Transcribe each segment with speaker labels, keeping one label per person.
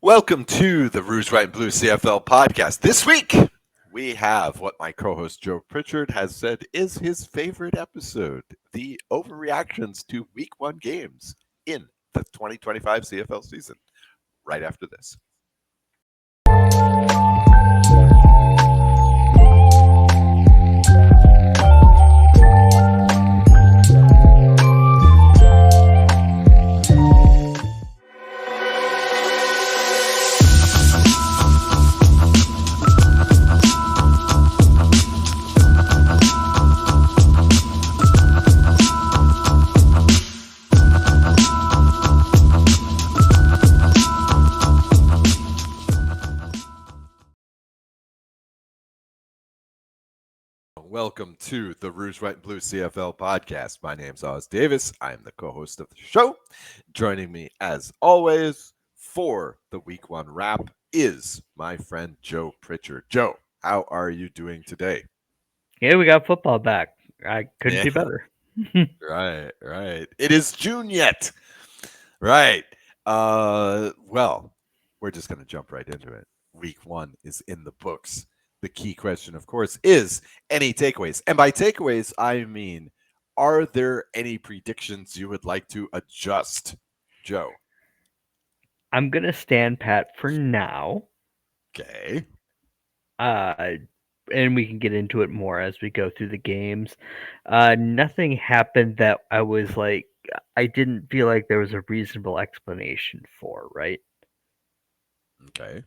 Speaker 1: Welcome to the Rouge, White, and Blue CFL podcast. This week, we have what my co-host Joe Pritchard has said is his favorite episode, the overreactions to Week 1 games in the 2025 CFL season, right after this. Welcome to the Rouge, White, and Blue CFL podcast. My name's Oz Davis. I'm the co-host of the show. Joining me, as always, for the Week 1 wrap is my friend Joe Pritchard. Joe, how are you doing today?
Speaker 2: Yeah, we got football back. I couldn't
Speaker 1: Yeah,
Speaker 2: do better.
Speaker 1: right. It is June yet. Right. Well, we're just going to jump right into it. Week 1 is in the books. The key question, of course, is any takeaways. And by takeaways, I mean, are there any predictions you would like to adjust, Joe?
Speaker 2: I'm gonna stand pat for now.
Speaker 1: Okay.
Speaker 2: Uh, and we can get into it more as we go through the games. Nothing happened that I was like, I didn't feel like there was a reasonable explanation for, right?
Speaker 1: Okay.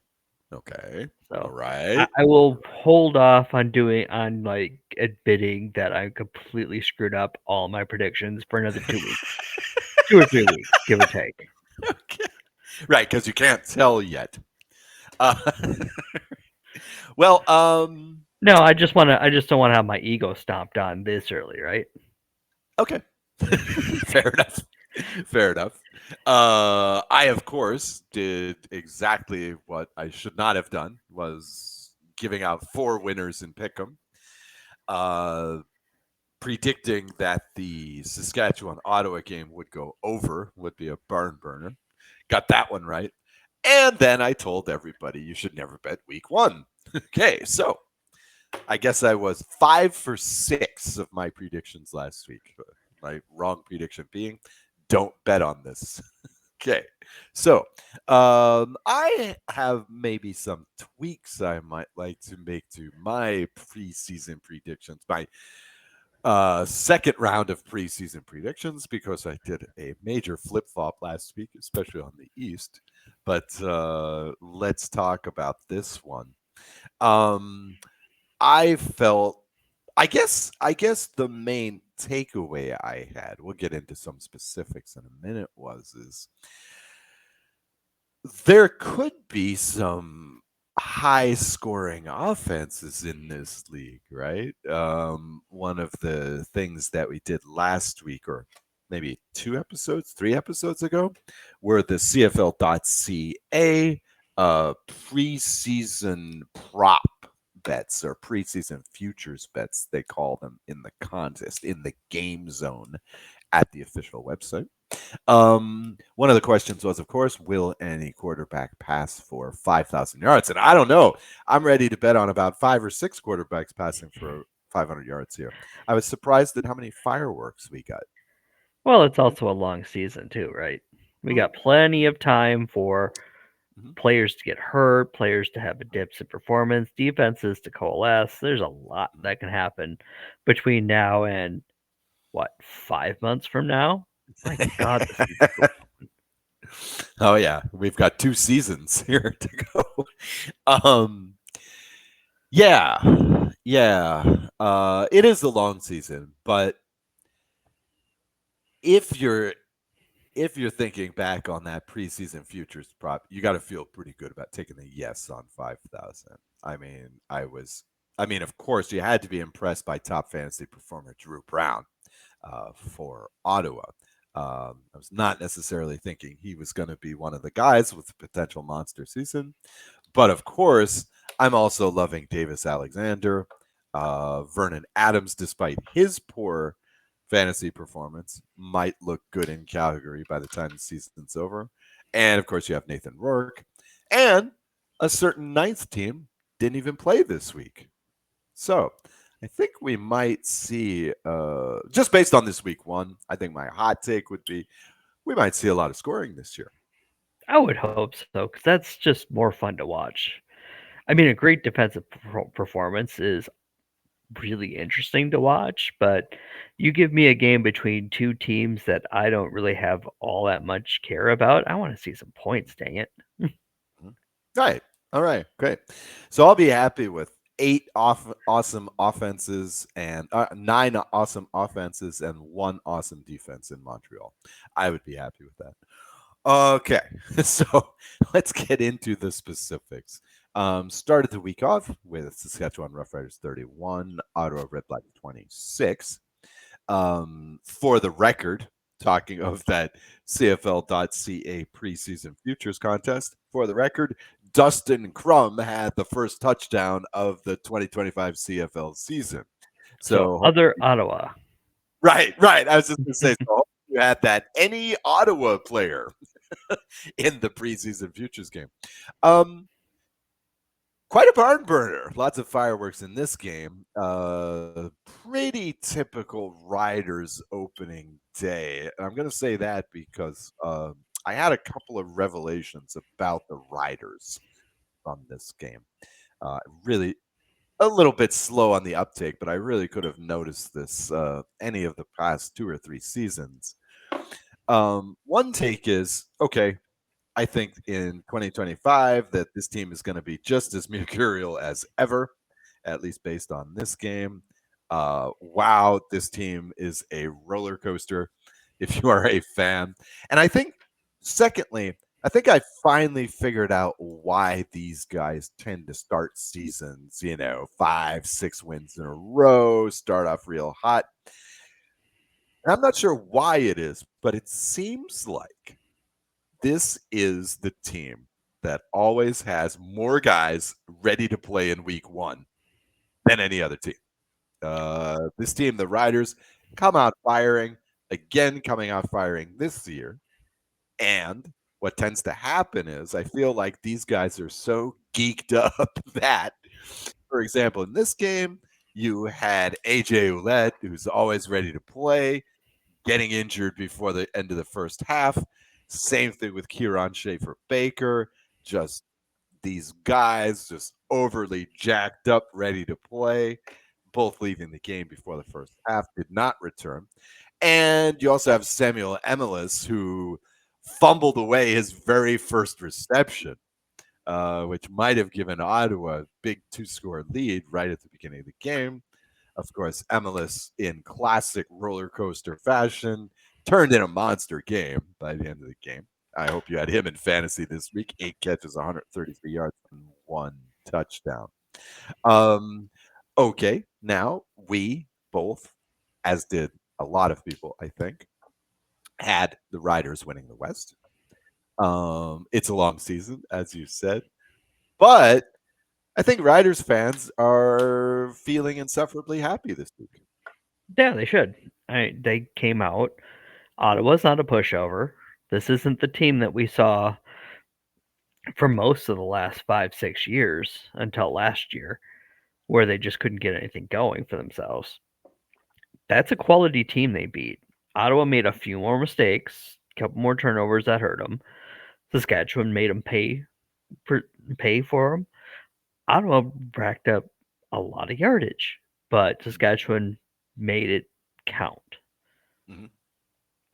Speaker 1: Okay. All
Speaker 2: So
Speaker 1: right.
Speaker 2: I will hold off on like admitting that I completely screwed up all my predictions for another 2 weeks, 2 or 3 weeks, give or take.
Speaker 1: Okay. Right, because you can't tell yet. Uh, well,
Speaker 2: No, I just don't want to have my ego stomped on this early, right?
Speaker 1: okay. Fair enough. Fair enough. I, of course, did exactly what I should not have done, was giving out 4 winners in Pick'em, uh, predicting that the Saskatchewan-Ottawa game would go over, would be a barn burner. Got that one right. And then I told everybody you should never bet week 1. Okay, so I guess I was 5 for 6 of my predictions last week. My wrong prediction being, don't bet on this. Okay, so I have maybe some tweaks I might like to make to my preseason predictions. My second round of preseason predictions, because I did a major flip flop last week, especially on the East. But let's talk about this one. Um, I felt I guess the main takeaway I had, we'll get into some specifics in a minute, was is there could be some high scoring offenses in this league, right? One of the things that we did last week, or maybe 3 episodes ago, were the CFL.ca preseason prop bets, or preseason futures bets, they call them, in the contest, in the game zone at the official website. One of the questions was, of course, will any quarterback pass for 5,000 yards? And I don't know. I'm ready to bet on about 5 or 6 quarterbacks passing for 500 yards here. I was surprised at how many fireworks we got.
Speaker 2: Well, it's also a long season too, right? We
Speaker 1: Mhm,
Speaker 2: got plenty of time for
Speaker 1: mhm.
Speaker 2: players to get hurt, players to have a dips in performance, defenses to coalesce. There's a lot that can happen between now and what, 5 months from now? My God, the season's going.
Speaker 1: Oh yeah, we've got 2 seasons here to go. Um, yeah, yeah. It is a long season, but if you're if you're thinking back on that preseason futures prop, you got to feel pretty good about taking the yes on 5,000. I mean, of course, you had to be impressed by top fantasy performer Drew Brown for Ottawa. I was not necessarily thinking he was going to be one of the guys with a potential monster season, but of course, I'm also loving Davis Alexander, Vernon Adams, despite his poor fantasy performance, might look good in Calgary by the time the season's over. And of course, you have Nathan Rourke. And a certain ninth team didn't even play this week. So I think we might see, just based on this week one, I think my hot take would be we might see a lot of scoring this year.
Speaker 2: I would hope so, because that's just more fun to watch. I mean, a great defensive performance is really interesting to watch, but you give me a game between two teams that I don't really have all that much care about. I want to see some points, dang it.
Speaker 1: Mhm. Right. All right. Great. So I'll be happy with awesome offenses and nine awesome offenses and one awesome defense in Montreal. I would be happy with that. Okay, so let's get into the specifics. Started the week off with Saskatchewan Roughriders 31, Ottawa Redblacks 26. For the record, talking of that CFL.ca preseason futures contest, for the record, Dustin Crum had the first touchdown of the 2025 CFL season.
Speaker 2: So,
Speaker 1: So,
Speaker 2: other Ottawa.
Speaker 1: right. I was just going to say, so you had that any Ottawa player in the preseason futures game. Um, Quite a barn burner. Lots of fireworks in this game. Pretty typical Riders opening day. And I'm going to say that because I had a couple of revelations about the Riders from this game. Really a little bit slow on the uptake, but I really could have noticed this any of the past 2 or 3 seasons. One take is okay, I think in 2025 that this team is going to be just as mercurial as ever, at least based on this game. Wow, this team is a roller coaster if you are a fan. And I think, secondly, I think I finally figured out why these guys tend to start seasons, 5, 6 wins in a row, start off real hot. And I'm not sure why it is, but it seems like this is the team that always has more guys ready to play in week one than any other team. This team, the Riders, come out firing, again coming out firing this year. And what tends to happen is I feel like these guys are so geeked up that, for example, in this game, you had AJ Ouellette, who's always ready to play, getting injured before the end of the first half. Same thing with Kieran Schaefer Baker. Just these guys just overly jacked up, ready to play, both leaving the game before the first half, did not return. And you also have Samuel Emelis, who fumbled away his very first reception, which might have given Ottawa a big 2-score lead right at the beginning of the game. Of course, Emelis, in classic roller coaster fashion, turned in a monster game by the end of the game. I hope you had him in fantasy this week. 8 catches, 133 yards, and one touchdown. Um, okay, now we both, as did a lot of people, I think, had the Riders winning the West. It's a long season, as you said, but I think Riders fans are feeling insufferably happy this week.
Speaker 2: Yeah, they should. They came out. Ottawa's not a pushover. This isn't the team that we saw for most of the last 5, 6 years until last year, where they just couldn't get anything going for themselves. That's a quality team they beat. Ottawa made a few more mistakes, a couple more turnovers that hurt them. Saskatchewan made them for, pay for them. Ottawa racked up a lot of yardage, but Saskatchewan made it count.
Speaker 1: Mhm.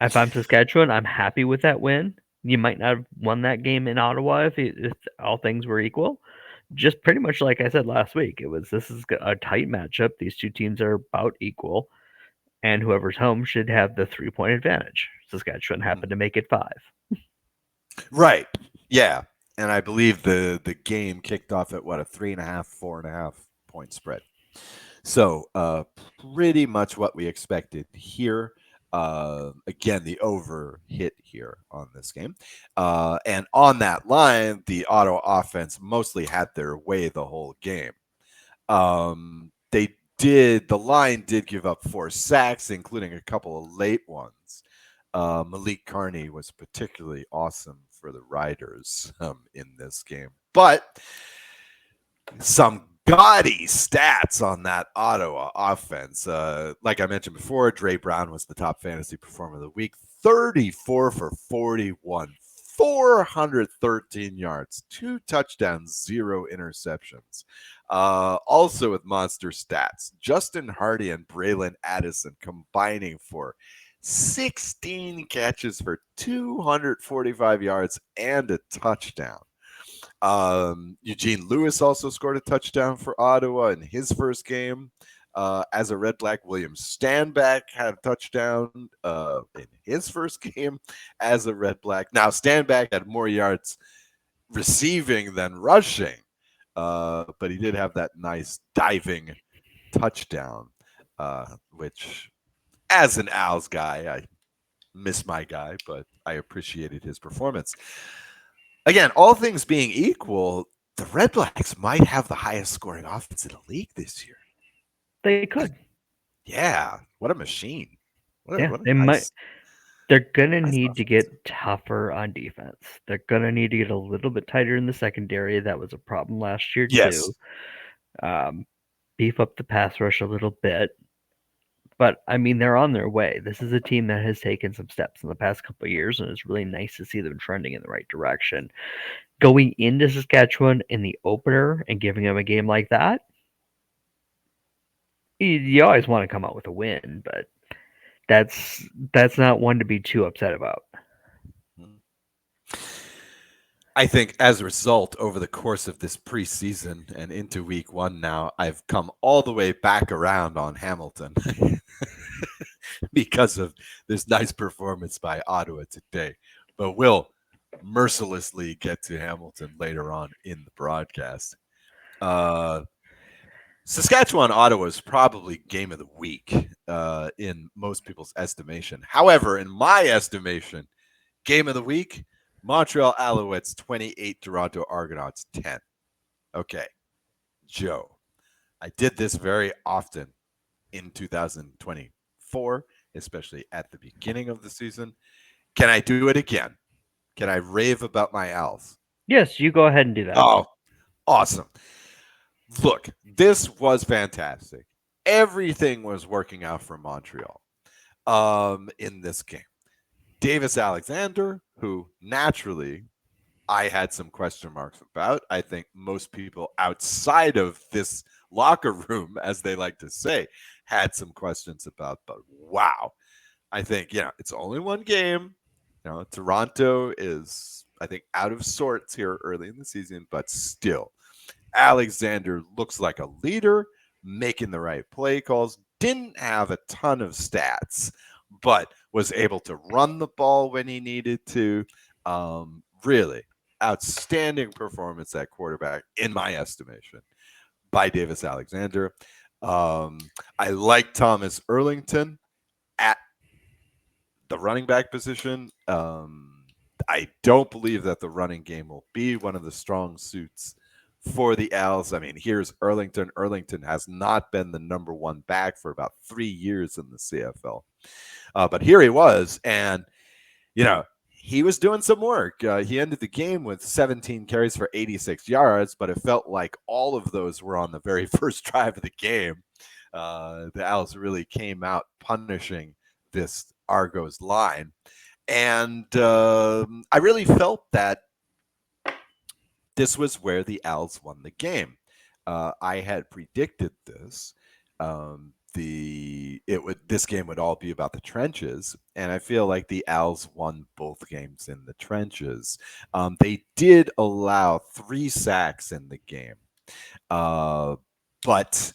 Speaker 2: If I'm Saskatchewan, I'm happy with that win. You might not have won that game in Ottawa if all things were equal. Just pretty much like I said last week, this is a tight matchup. These two teams are about equal, and whoever's home should have the 3 point advantage. Saskatchewan
Speaker 1: Mhm.
Speaker 2: happened to make it 5.
Speaker 1: Right. Yeah. And I believe the game kicked off at what, a 3.5, 4.5 point spread. So pretty much what we expected here. Again, the over hit here on this game. And on that line, the Ottawa offense mostly had their way the whole game. The line did give up 4 sacks, including a couple of late ones. Malik Carney was particularly awesome for the Riders in this game. But some gaudy stats on that Ottawa offense. Like I mentioned before, Dre Brown was the top fantasy performer of the week. 34 for 41, 413 yards, 2 touchdowns, 0 interceptions. Also with monster stats, Justin Hardy and Braylon Addison combining for 16 catches for 245 yards and a touchdown. Eugene Lewis also scored a touchdown for Ottawa in his first game as a Red Black. William Stanback had a touchdown in his first game as a Red Black. Now, Stanback had more yards receiving than rushing, but he did have that nice diving touchdown, which, as an Owls guy, I miss my guy, but I appreciated his performance. Again, all things being equal, the Red Blacks might have the highest scoring offense in the league this year.
Speaker 2: They could.
Speaker 1: Yeah, what a machine! What
Speaker 2: Yeah,
Speaker 1: a
Speaker 2: they might.
Speaker 1: nice,
Speaker 2: They're gonna
Speaker 1: nice
Speaker 2: need to
Speaker 1: offense.
Speaker 2: get tougher on defense. They're gonna need to get a little bit tighter in the secondary. That was a problem last year
Speaker 1: Yes.
Speaker 2: too. Um, beef up the pass rush a little bit. But I mean, they're on their way. This is a team that has taken some steps in the past couple of years, and it's really nice to see them trending in the right direction. Going into Saskatchewan in the opener and giving them a game like that, you always want to come out with a win, but that's not one to be too upset about.
Speaker 1: I think as a result, over the course of this preseason and into week one now, I've come all the way back around on Hamilton because of this nice performance by Ottawa today. But we'll mercilessly get to Hamilton later on in the broadcast. Saskatchewan Ottawa is probably game of the week in most people's estimation. However, in my estimation, game of the week, Montreal Alouettes 28, Toronto Argonauts 10. Okay, Joe, I did this very often in 2024, especially at the beginning of the season. Can I do it again? Can I rave about my Owls?
Speaker 2: Yes, you go ahead and do that.
Speaker 1: Oh, awesome. Look, this was fantastic. Everything was working out for Montreal in this game. Davis Alexander, who naturally I had some question marks about. I think most people outside of this locker room, as they like to say, had some questions about. But wow, I think, it's only one game. Toronto is, I think, out of sorts here early in the season, but still, Alexander looks like a leader, making the right play calls, didn't have a ton of stats, but was able to run the ball when he needed to. Really outstanding performance at quarterback, in my estimation, by Davis Alexander. I like Thomas Erlington at the running back position. I don't believe that the running game will be one of the strong suits for the Owls. I mean, here's Erlington. Erlington has not been the number one back for about 3 years in the CFL. But here he was, and, he was doing some work. He ended the game with 17 carries for 86 yards, but it felt like all of those were on the very first drive of the game. The Owls really came out punishing this Argos line. And I really felt that this was where the Owls won the game. I had predicted this. This game would all be about the trenches, and I feel like the Owls won both games in the trenches. They did allow 3 sacks in the game, but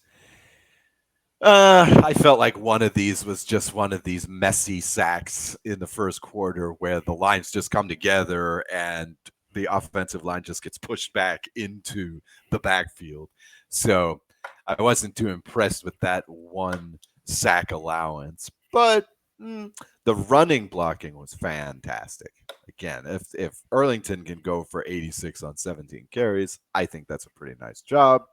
Speaker 1: I felt like one of these was just one of these messy sacks in the first quarter where the lines just come together and the offensive line just gets pushed back into the backfield. So I wasn't too impressed with that one sack allowance, but the running blocking was fantastic. Again, if Erlington can go for 86 on 17 carries, I think that's a pretty nice job.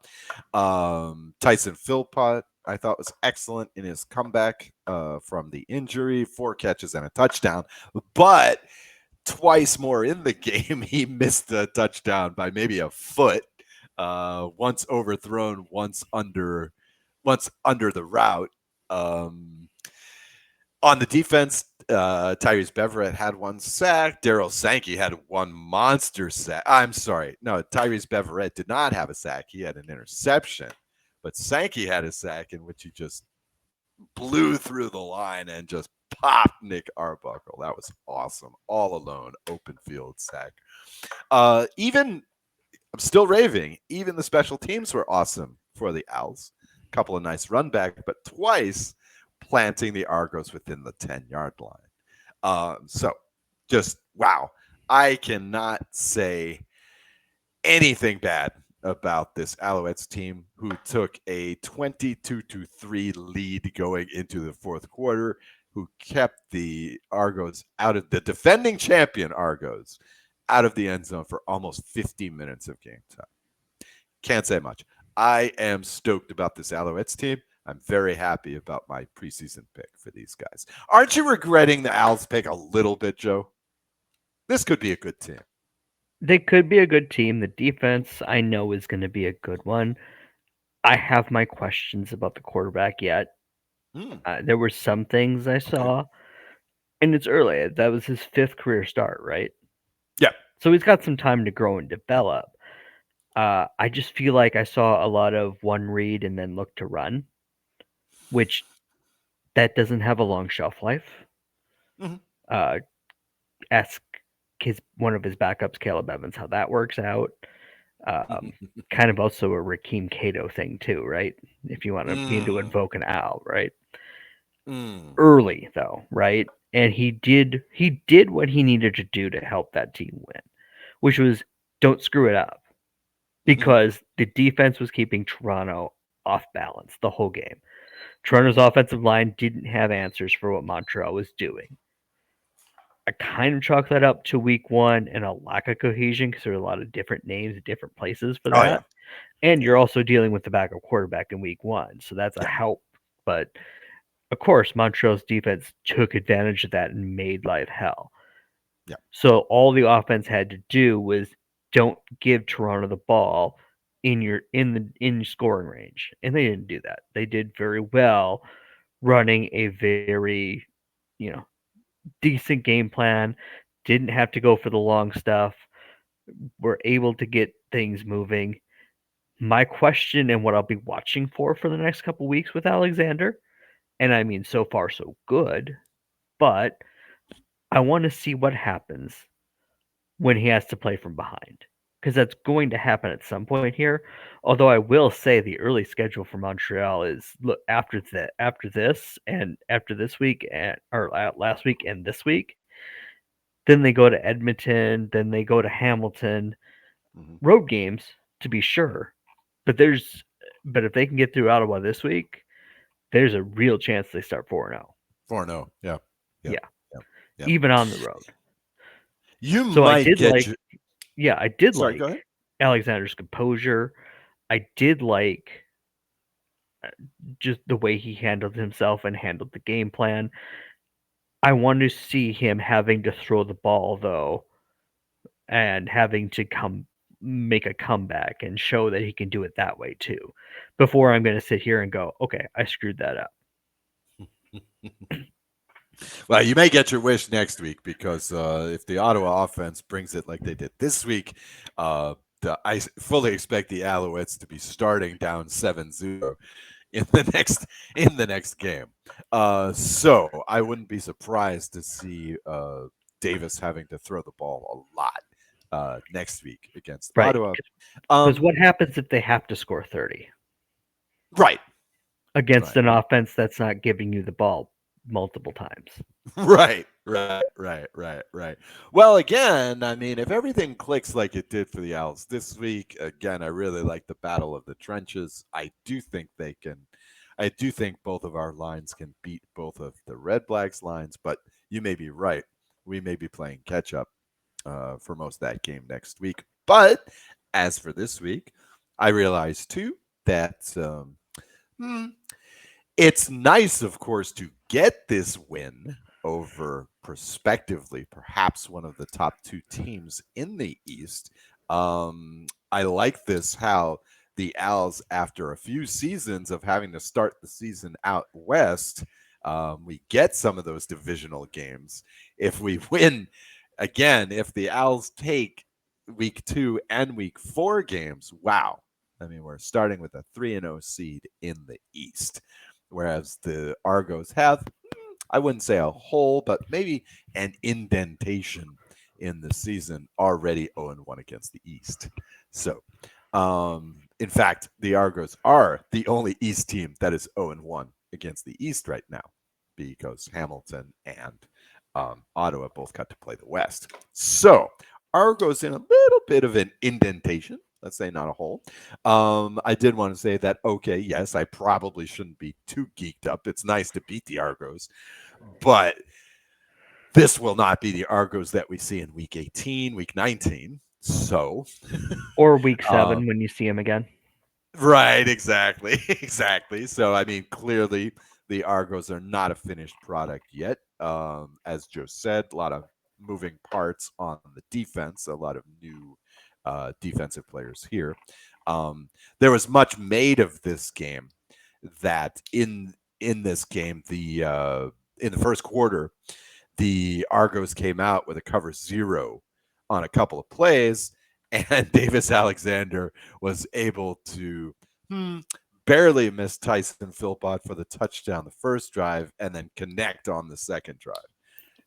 Speaker 1: Tyson Philpott, I thought, was excellent in his comeback from the injury, 4 catches and a touchdown. But twice more in the game, he missed a touchdown by maybe a foot. Once overthrown, once under the route. Um, on the defense, Tyrese Beverett had one sack. Daryl Sankey had one monster sack. I'm sorry. No, Tyrese Beverett did not have a sack. He had an interception. But Sankey had a sack in which he just blew through the line and just popped Nick Arbuckle. That was awesome. All alone, open field sack. Even I'm still raving. Even the special teams were awesome for the Owls. A couple of nice run back, but twice planting the Argos within the 10-yard line. So just wow. I cannot say anything bad about this Alouettes team who took a 22-3 lead going into the fourth quarter, who kept the Argos out of the defending champion Argos out of the end zone for almost 50 minutes of game time. Can't say much. I am stoked about this Alouettes team. I'm very happy about my preseason pick for these guys. Aren't you regretting the Owls pick a little bit, Joe? This could be a good team.
Speaker 2: They could be a good team. The defense, I know, is going to be a good one. I have my questions about the quarterback yet.
Speaker 1: Mm,
Speaker 2: There were some things I
Speaker 1: okay.
Speaker 2: saw, and it's early. That was his 5th career start, right?
Speaker 1: Yeah.
Speaker 2: So he's got some time to grow and develop. I just feel like I saw a lot of one read and then look to run, which that doesn't have a long shelf life.
Speaker 1: Mm-hmm.
Speaker 2: Uh, ask one of his backups, Caleb Evans, how that works out. Um, kind of also a Rakeem Cato thing too, right? If you want to begin to
Speaker 1: Mm,
Speaker 2: invoke an owl, right?
Speaker 1: mm,
Speaker 2: Early though, right? And he did what he needed to do to help that team win, which was don't screw it up
Speaker 1: mm-hmm.
Speaker 2: because the defense was keeping Toronto off balance the whole game. Toronto's
Speaker 1: Mm-hmm.
Speaker 2: offensive line didn't have answers for what Montreal was doing. I kind of chalk that up to week one and a lack of cohesion because there are a lot of different names at different places for
Speaker 1: Oh yeah.
Speaker 2: that. And
Speaker 1: Yeah.
Speaker 2: you're also dealing with the backup quarterback in week one. So that's a
Speaker 1: Yeah.
Speaker 2: help. But of course, Montreal's defense took advantage of that and made life hell.
Speaker 1: Yeah.
Speaker 2: So all the offense had to do was don't give Toronto the ball in scoring range. And they didn't do that. They did very well running a very, you know, decent game plan, didn't have to go for the long stuff, were able to get things moving. My question and what I'll be watching for the next couple weeks with Alexander, and I mean so far so good, but I want to see what happens when he has to play from behind because that's going to happen at some point here. Although I will say the early schedule for Montreal is look after this and after this week and or last week and this week, then they go to Edmonton, then they go to Hamilton,
Speaker 1: Mm-hmm.
Speaker 2: road games to be sure. But if they can get through Ottawa this week, there's a real chance they start 4-0.
Speaker 1: 4-0. Yeah. Yep.
Speaker 2: Yeah,
Speaker 1: Yep. Yep.
Speaker 2: even on the road.
Speaker 1: You
Speaker 2: So I
Speaker 1: might
Speaker 2: did
Speaker 1: get
Speaker 2: like
Speaker 1: your.
Speaker 2: yeah, I did
Speaker 1: Sorry. Go
Speaker 2: like
Speaker 1: ahead.
Speaker 2: Alexander's composure. I did like just the way he handled himself and handled the game plan. I want to see him having to throw the ball though and having to come make a comeback and show that he can do it that way too. Before I'm going to sit here and go, okay, I screwed that up.
Speaker 1: Well, you may get your wish next week because if the Ottawa offense brings it like they did this week, I fully expect the Alouettes to be starting down 7-0 in the next game. So I wouldn't be surprised to see Davis having to throw the ball a lot next week against
Speaker 2: Right.
Speaker 1: Ottawa.
Speaker 2: Because
Speaker 1: Um,
Speaker 2: what happens if they have to score 30
Speaker 1: right,
Speaker 2: against
Speaker 1: right,
Speaker 2: an offense that's not giving you the ball multiple times?
Speaker 1: right. Well, again, I mean, if everything clicks like it did for the Owls this week, again, I really like the battle of the trenches. I do think they can. I do think both of our lines can beat both of the Red Blacks lines, but you may be right. We may be playing catch up for most of that game next week. But as for this week, I realize too that hmm, it's nice, of course, to get this win over prospectively perhaps one of the top two teams in the East. I like this how the Owls, after a few seasons of having to start the season out west, we get some of those divisional games. If we win again, if the Owls take week 2 and week 4 games, wow. I mean, we're starting with a 3-0 seed in the East, whereas the Argos have, I wouldn't say a hole, but maybe an indentation in the season, already 0-1 against the East. So, in fact, the Argos are the only East team that is 0-1 against the East right now, because Hamilton and Ottawa both got to play the West. So, Argos in a little bit of an indentation. Let's say not a hole. I did want to say that, okay, yes, I probably shouldn't be too geeked up. It's nice to beat the Argos, but this will not be the Argos that we see in week 18, week 19. So,
Speaker 2: Or week
Speaker 1: um,
Speaker 2: 7 when you see him again.
Speaker 1: right, exactly. Exactly. So, I mean, clearly the Argos are not a finished product yet. As Joe said, a lot of moving parts on the defense, a lot of new defensive players here. There was much made of this game that in this game, the in the first quarter, the Argos came out with a cover 0 on a couple of plays, and Davis Alexander was able to barely miss Tyson Philpott for the touchdown the first drive and then connect on the second drive.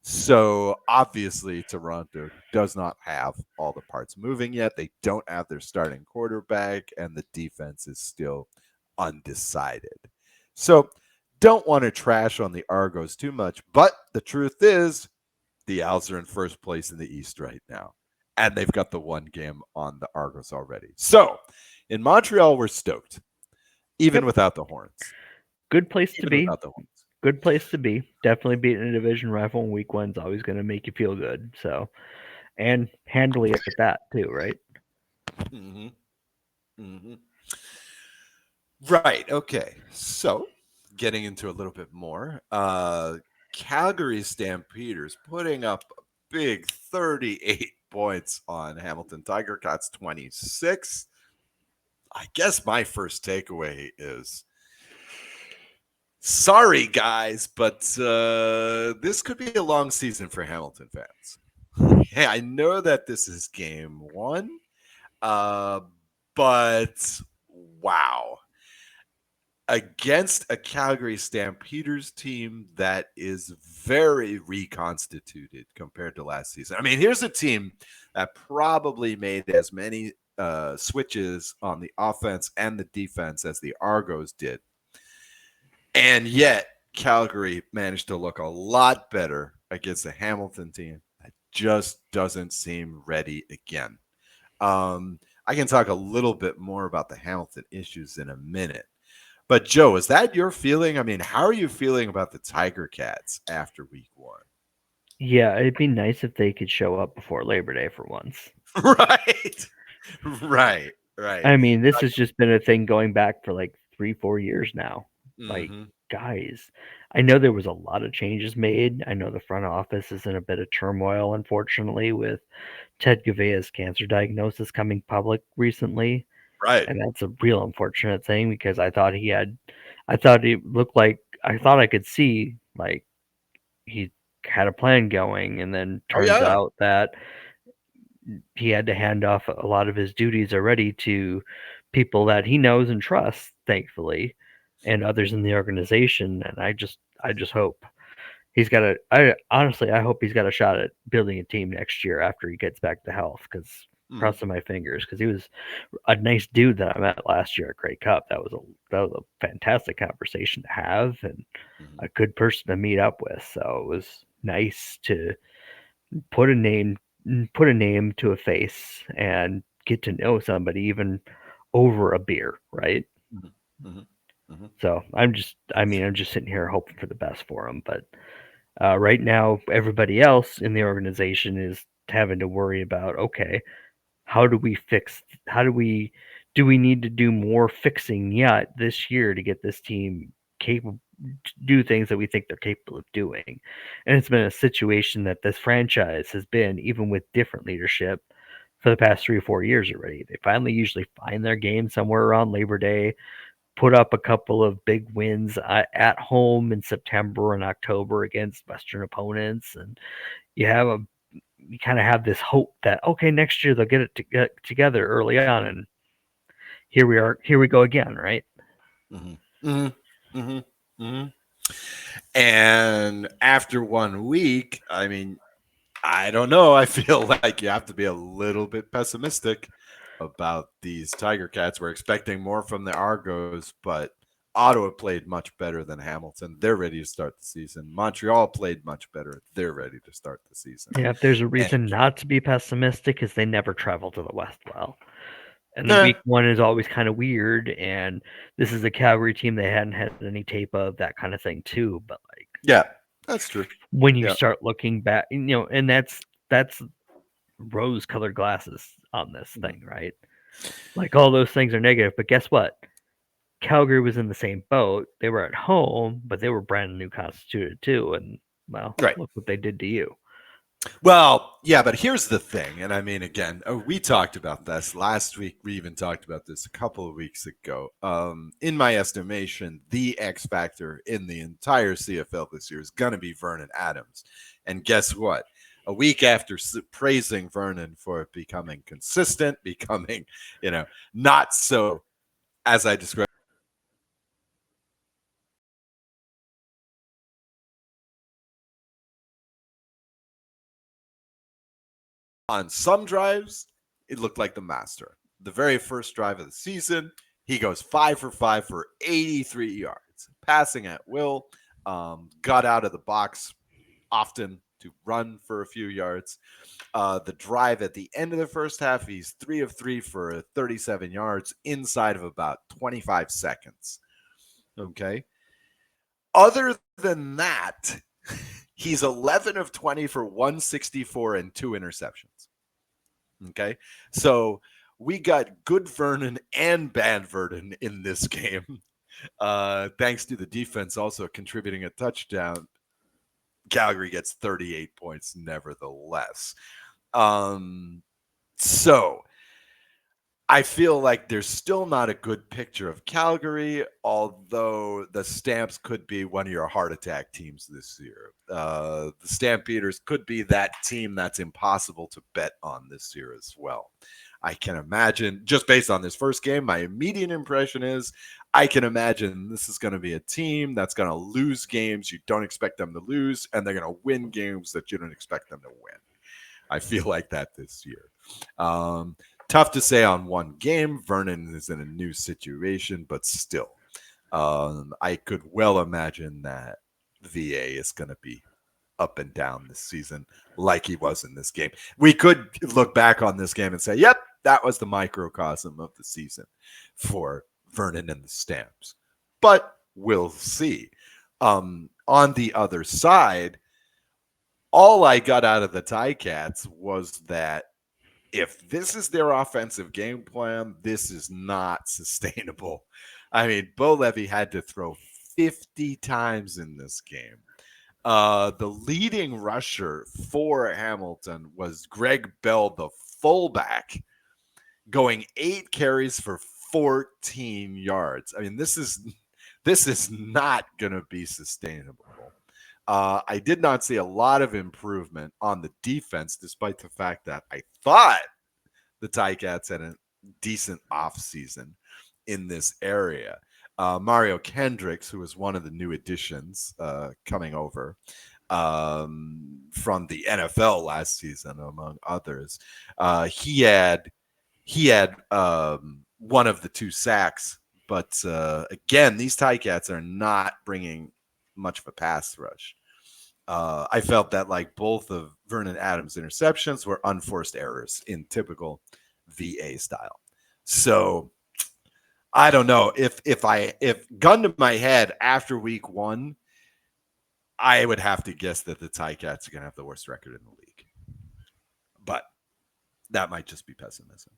Speaker 1: So obviously, Toronto does not have all the parts moving yet. They don't have their starting quarterback, and the defense is still undecided. So don't want to trash on the Argos too much, but the truth is the Owls are in first place in the East right now, and they've got the one game on the Argos already. So in Montreal, we're stoked, even
Speaker 2: Yep.
Speaker 1: without the Horns.
Speaker 2: Good place to
Speaker 1: Even
Speaker 2: be.
Speaker 1: without the Horns.
Speaker 2: Good place to be. Definitely beating a division rival in week 1's always going to make you feel good. So, and handily at that too, right?
Speaker 1: Mm-hmm. Mm-hmm. Right. Okay. So, getting into a little bit more, Calgary Stampeders putting up a big 38 points on Hamilton Tiger Cats 26. I guess my first takeaway is sorry, guys, but this could be a long season for Hamilton fans. Hey, I know that this is game 1, uh, but wow. Against a Calgary Stampeders team that is very reconstituted compared to last season. I mean, here's a team that probably made as many switches on the offense and the defense as the Argos did. And yet, Calgary managed to look a lot better against the Hamilton team that just doesn't seem ready again. I can talk a little bit more about the Hamilton issues in a minute. But Joe, is that your feeling? I mean, how are you feeling about the Tiger Cats after week 1?
Speaker 2: Yeah, it'd be nice if they could show up before Labor Day for once.
Speaker 1: Right. Right. Right.
Speaker 2: I mean, this has just been a thing going back for like 3-4 years now. Like,
Speaker 1: Mm-hmm.
Speaker 2: guys, I know there was a lot of changes made. I know the front office is in a bit of turmoil, unfortunately, with Ted Gavea's cancer diagnosis coming public recently.
Speaker 1: Right.
Speaker 2: And that's a real unfortunate thing because I thought he looked like, I thought I could see like he had a plan going, and then
Speaker 1: Oh
Speaker 2: turns
Speaker 1: yeah.
Speaker 2: out that he had to hand off a lot of his duties already to people that he knows and trusts, thankfully, and others in the organization. And I just hope he's got a. I honestly, I hope he's got a shot at building a team next year after he gets back to health. Because
Speaker 1: Mm-hmm.
Speaker 2: crossing my fingers, because he was a nice dude that I met last year at Grey Cup. That was a fantastic conversation to have and
Speaker 1: Mm-hmm.
Speaker 2: a good person to meet up with. So it was nice to put a name put a name to a face and get to know somebody even over a beer, right?
Speaker 1: Mm-hmm. Mm-hmm.
Speaker 2: So I'm just sitting here hoping for the best for him. But right now, everybody else in the organization is having to worry about, okay, how do we fix? How do we need to do more fixing yet this year to get this team capable? do things that we think they're capable of doing. And it's been a situation that this franchise has been, even with different leadership, for the past 3 or 4 years already. They finally usually find their game somewhere around Labor Day, put up a couple of big wins at home in September and October against Western opponents, and you kind of have this hope that okay, next year they'll get it together early on, and here we go again, right?
Speaker 1: Mm-hmm. Mm-hmm. Mm-hmm. Mm-hmm. And after 1 week, I mean, I don't know. I feel like you have to be a little bit pessimistic about these Tiger Cats. We're expecting more from the Argos, but Ottawa played much better than Hamilton. They're ready to start the season. Montreal played much better. They're ready to start the season.
Speaker 2: Yeah, if there's a
Speaker 1: And
Speaker 2: reason not to be pessimistic, is they never travel to the West well. And then
Speaker 1: eh,
Speaker 2: week one is always kind of weird, and this is a Calgary team they hadn't had any tape of, that kind of thing too. But like
Speaker 1: yeah, that's true.
Speaker 2: when you
Speaker 1: Yeah.
Speaker 2: start looking back, and that's rose-colored glasses on this
Speaker 1: Mhm.
Speaker 2: thing, right? Like all those things are negative, but guess what? Calgary was in the same boat. They were at home, but they were brand new constituted too, and well,
Speaker 1: Right.
Speaker 2: look what they did to you.
Speaker 1: Well, yeah, but here's the thing. And I mean, again, we talked about this last week. We even talked about this a couple of weeks ago. In my estimation, the X factor in the entire CFL this year is going to be Vernon Adams. And guess what? A week after praising Vernon for becoming consistent, becoming, not so, as I described, on some drives, it looked like the master. The very first drive of the season, he goes 5 for 5 for 83 yards, passing at will, got out of the box often to run for a few yards. The drive at the end of the first half, he's 3 of 3 for 37 yards inside of about 25 seconds. Okay. Other than that, he's 11 of 20 for 164 and 2 interceptions. Okay. So we got good Vernon and bad Vernon in this game. Thanks to the defense also contributing a touchdown. Calgary gets 38 points nevertheless. So I feel like there's still not a good picture of Calgary, although the Stamps could be one of your heart attack teams this year. The Stampeders could be that team that's impossible to bet on this year as well. I can imagine, just based on this first game, my immediate impression is I can imagine this is going to be a team that's going to lose games you don't expect them to lose, and they're going to win games that you don't expect them to win. I feel like that this year. Um, Tough to say on one game. Vernon is in a new situation, but still, I could well imagine that VA is going to be up and down this season like he was in this game. We could look back on this game and say, yep, that was the microcosm of the season for Vernon and the Stamps. But we'll see. On the other side, all I got out of the Ticats was that if this is their offensive game plan, this is not sustainable. I mean, Bo Levy had to throw 50 times in this game. The leading rusher for Hamilton was Greg Bell, the fullback, going 8 carries for 14 yards. I mean, this is not going to be sustainable. I did not see a lot of improvement on the defense, despite the fact that I thought the Ticats had a decent offseason in this area. Mario Kendricks, who was one of the new additions coming over from the NFL last season, among others, he had one of the 2 sacks. But again, these Ticats are not bringing much of a pass rush. I felt that like both of Vernon Adams' interceptions were unforced errors in typical VA style. So I don't know if gun to my head after week one, I would have to guess that the Ticats are going to have the worst record in the league. But that might just be pessimism.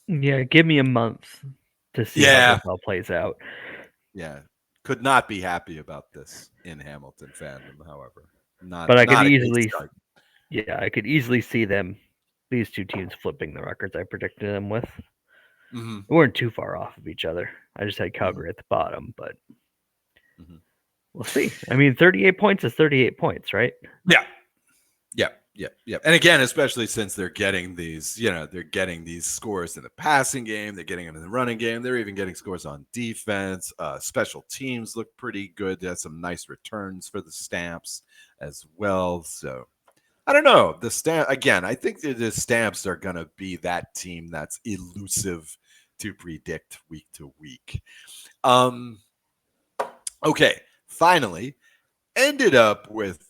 Speaker 2: Yeah, give me a month to see how
Speaker 1: Yeah,
Speaker 2: this all plays out.
Speaker 1: yeah. Could not be happy about this in Hamilton fandom, however.
Speaker 2: But I could
Speaker 1: Not a great
Speaker 2: easily,
Speaker 1: start.
Speaker 2: yeah, I could easily see these two teams flipping the records I predicted them with.
Speaker 1: Hmm.
Speaker 2: We weren't too far off of each other. I just had
Speaker 1: Hmm.
Speaker 2: Calgary at the bottom, but
Speaker 1: Hmm.
Speaker 2: we'll see. I mean, 38 points is 38 points, right?
Speaker 1: Yeah. Yeah, yeah, yeah. And again, especially since they're getting these, they're getting these scores in the passing game, they're getting them in the running game, they're even getting scores on defense. Special teams look pretty good. They had some nice returns for the Stamps as well. So I don't know. The stamp again, I think that the Stamps are gonna be that team that's elusive to predict week to week. Um, okay, finally, ended up with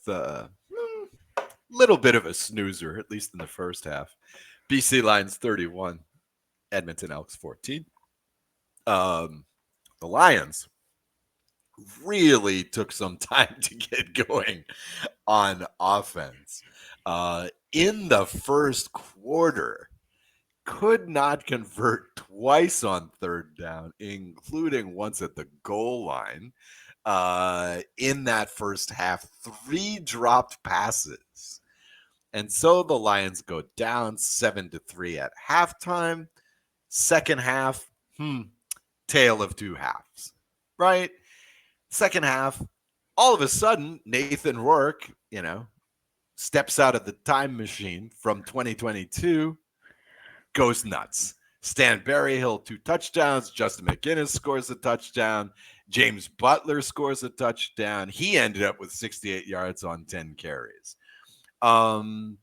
Speaker 1: little bit of a snoozer, at least in the first half. BC Lions 31, Edmonton Elks 14. Um, the Lions really took some time to get going on offense. In the first quarter, could not convert twice on third down, including once at the goal line. In that first half, three dropped passes. And so the Lions go down 7-3 at halftime. Second half, tale of two halves, right? Second half, all of a sudden, Nathan Rourke, steps out of the time machine from 2022, goes nuts. Stan Berryhill, 2 touchdowns. Justin McInnes scores a touchdown. James Butler scores a touchdown. He ended up with 68 yards on 10 carries. Um,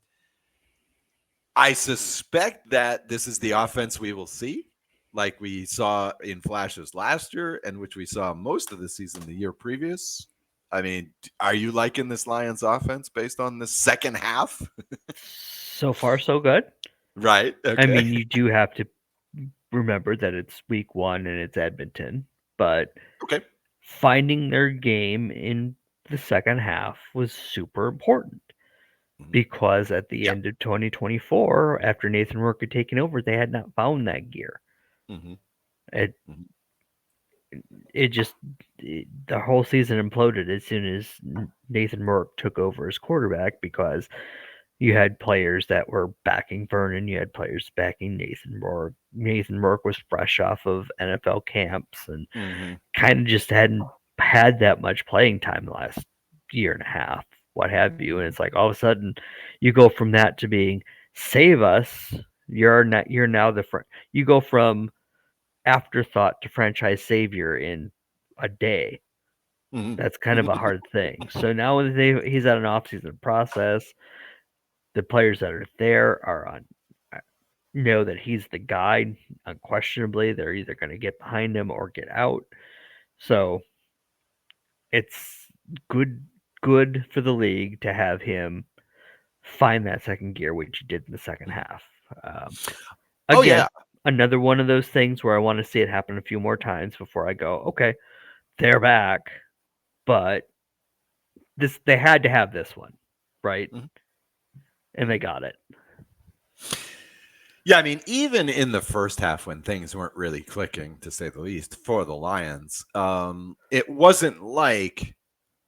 Speaker 1: I suspect that this is the offense we will see, like we saw in flashes last year, and which we saw most of the season the year previous. I mean, are you liking this Lions offense based on the second half?
Speaker 2: So far, so good.
Speaker 1: Right.
Speaker 2: I
Speaker 1: Okay.
Speaker 2: mean, you do have to remember that it's week one and it's Edmonton, but
Speaker 1: Okay.
Speaker 2: finding their game in the second half was super important
Speaker 1: Mm-hmm.
Speaker 2: because at the
Speaker 1: Yeah.
Speaker 2: end of 2024, after Nathan Rourke had taken over, they had not found that gear.
Speaker 1: Mm-hmm.
Speaker 2: It
Speaker 1: Mm-hmm.
Speaker 2: it just the whole season imploded as soon as Nathan Rourke took over as quarterback because you had players that were backing Vernon, you had players backing Nathan Rourke. Nathan Rourke was fresh off of NFL camps and
Speaker 1: Mm-hmm.
Speaker 2: kind of just hadn't had that much playing time the last year and a half, what have you. And it's like all of a sudden you go from that to being save us. You're now you go from afterthought to franchise savior in a day. That's kind of a
Speaker 1: Mm-hmm.
Speaker 2: hard thing. So now when he's at an offseason process, the players that are there are on know that he's the guy unquestionably. They're either going to get behind him or get out. So it's good good for the league to have him find that second gear, which he did in the second half. Um,
Speaker 1: Oh
Speaker 2: Again,
Speaker 1: yeah.
Speaker 2: another one of those things where I want to see it happen a few more times before I go, okay, they're back, but this they had to have this one, right?
Speaker 1: Mm-hmm.
Speaker 2: And they got it.
Speaker 1: Yeah, I mean, even in the first half when things weren't really clicking, to say the least, for the Lions, it wasn't like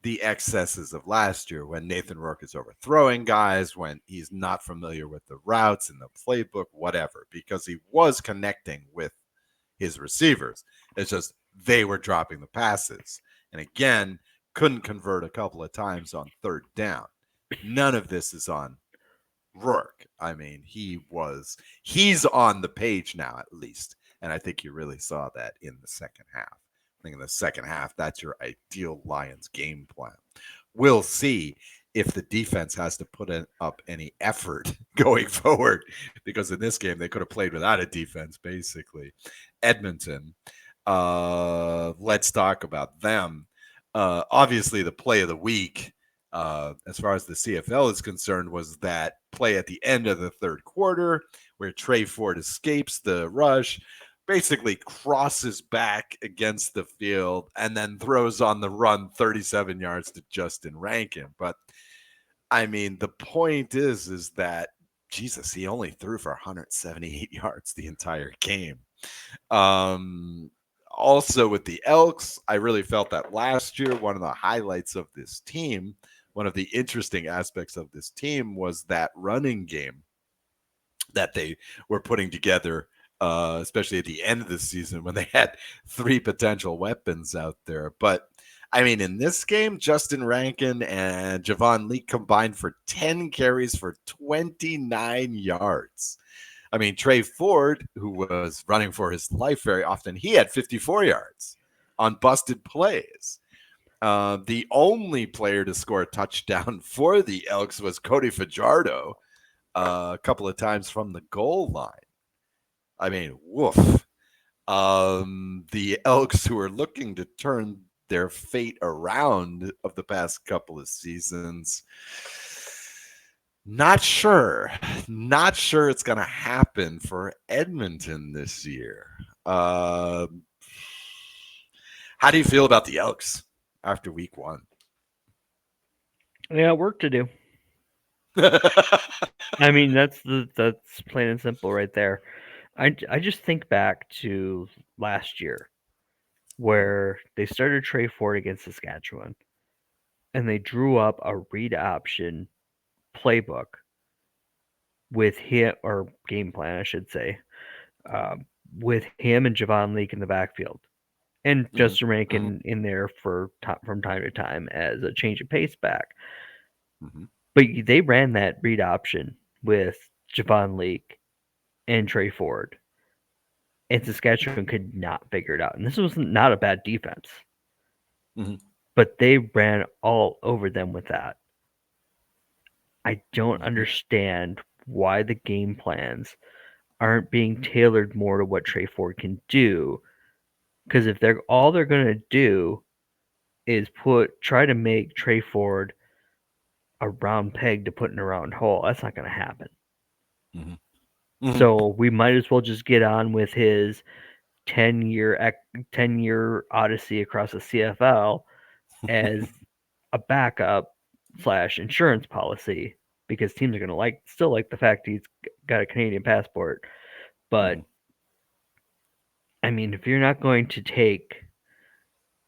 Speaker 1: the excesses of last year when Nathan Rourke is overthrowing guys, when he's not familiar with the routes and the playbook, whatever, because he was connecting with his receivers. It's just they were dropping the passes. And again, couldn't convert a couple of times on third down. None of this is on Rourke. I mean, he's on the page now at least. And I think you really saw that in the second half. I think in the second half, that's your ideal Lions game plan. We'll see if the defense has to put up any effort going forward, because in this game they could have played without a defense basically. Edmonton, let's talk about them. Obviously, the play of the week, as far as the CFL is concerned, was that play at the end of the third quarter where Trey Ford escapes the rush, basically crosses back against the field, and then throws on the run 37 yards to Justin Rankin. But I mean, the point is that Jesus, he only threw for 178 yards the entire game. Um, Also with the Elks, I really felt that last year, one of the highlights of this team, one of the interesting aspects of this team was that running game that they were putting together, especially at the end of the season when they had three potential weapons out there. But I mean, in this game, Justin Rankin and Javon Lee combined for 10 carries for 29 yards. I mean, Trey Ford, who was running for his life very often, he had 54 yards on busted plays. The only player to score a touchdown for the Elks was Cody Fajardo, a couple of times from the goal line. I mean, woof. The Elks, who are looking to turn their fate around of the past couple of seasons, not sure. Not sure it's going to happen for Edmonton this year. Uh, how do you feel about the Elks after week one?
Speaker 2: Yeah, work to do. I mean, that's plain and simple right there. I just think back to last year where they started Trey Ford against Saskatchewan and they drew up a read option playbook with him, or game plan, I should say, um, with him and Javon Leake in the backfield, and
Speaker 1: Mhm,
Speaker 2: Justin
Speaker 1: mhm,
Speaker 2: Rankin in there from time to time as a change of pace back.
Speaker 1: mhm,
Speaker 2: But they ran that read option with Javon Leake and Trey Ford, and Saskatchewan could not figure it out. And this was not a bad defense,
Speaker 1: mhm,
Speaker 2: but they ran all over them with that. I don't
Speaker 1: mhm,
Speaker 2: understand why the game plans aren't being tailored more to what Trey Ford can do. Because if they're going to do is try to make Trey Ford a round peg to put in a round hole, that's not going to happen.
Speaker 1: mhm, mhm,
Speaker 2: So we might as well just get on with his 10-year odyssey across the CFL as a backup slash insurance policy, because teams are going to still like the fact he's got a Canadian passport. But
Speaker 1: mhm.
Speaker 2: I mean, if you're not going to take